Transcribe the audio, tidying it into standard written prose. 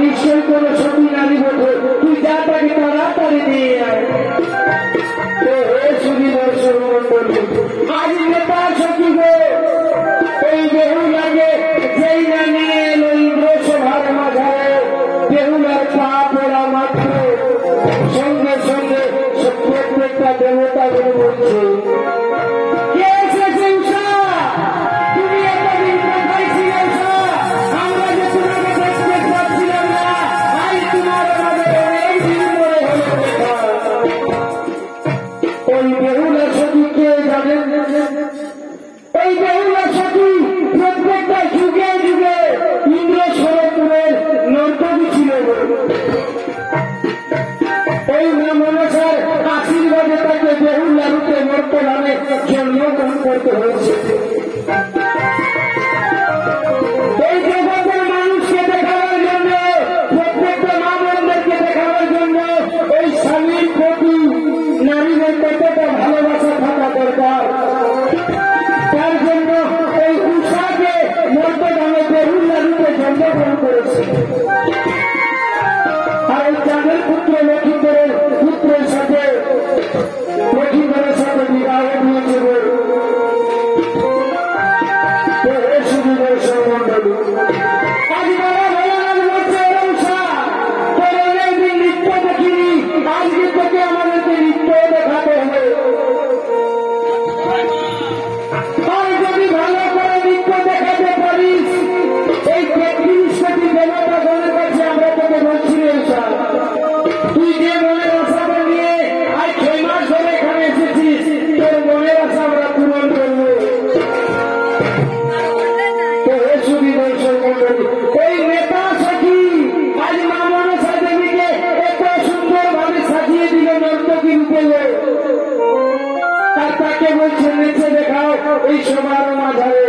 নিশ্চয়ই কোন সতী নারী বটে, তুই যা তাকে তাড়াতাড়ি নিয়ে আয়। আজ নেতা সখী গো এই বেহুলাকে যেই না নিয়ে এলো ইন্দ্র সভার মাঝারে, বেহুলার পা পড়া মাত্র সঙ্গে সঙ্গে প্রত্যেকটা দেবতা বলে বলছে, কে এসেছে উষা? তুমি এতদিন কোথায় ছিলে উষা? আমরা যে তোমাকে দেখতে পাচ্ছিলাম না, আজ তোমার আমাদের অনেক দিন পরে হলো দেখা। ওই বেহুলা সখী কে জানেন? এই বেহুলা সখী প্রত্যেকটা যুগে যুগে ইন্দ্র সরোবরের নর্তকী ছিল। এই মনসার আশীর্বাদে তাকে বেহুলা রূপে বর্তমানে জন্মগ্রহণ করতে হয়েছে। এই জগতের মানুষকে দেখাবার জন্য, প্রত্যেকটা মা বোনদেরকে দেখাবার জন্য ওই স্বামীর প্রতি নারীদের কতটা ভালোবাসা থাকা দরকার, তার জন্য এই উষাকে মর্তধামে বেহুলা রূপে জন্মগ্রহণ করেছে। আর এই চাঁদের পুত্র লক্ষ্মীধরের পুত্রের সাথে লক্ষ্মীধরের সাথে বিবাহ দিয়েছে। সুবিদর্শন মন্ডলী আজ বড় ভয়ানক বলছে, উষা তোর অনেকদিন নৃত্য দেখিনি, আজকে তোকে আমাদেরকে নৃত্য দেখাতে হবে। আর যদি ভালো করে নৃত্য দেখাতে পারিস, এই 33টি দেবতাগণের কাছে আমরা তোকে বলছি রে উষা, তুই যে মনের আশাটা নিয়ে আজ 6 মাস ধরে এখানে এসেছিস, তোর মনের আশা আমরা পূরণ করবো। এই নেতা সখী আজ মা মনসা দেবীকে এত সুন্দর ভাবে সাজিয়ে দিল নর্তকী রূপে, আর তাকে বলছে নেচে দেখাও এই সবার মাঝারে।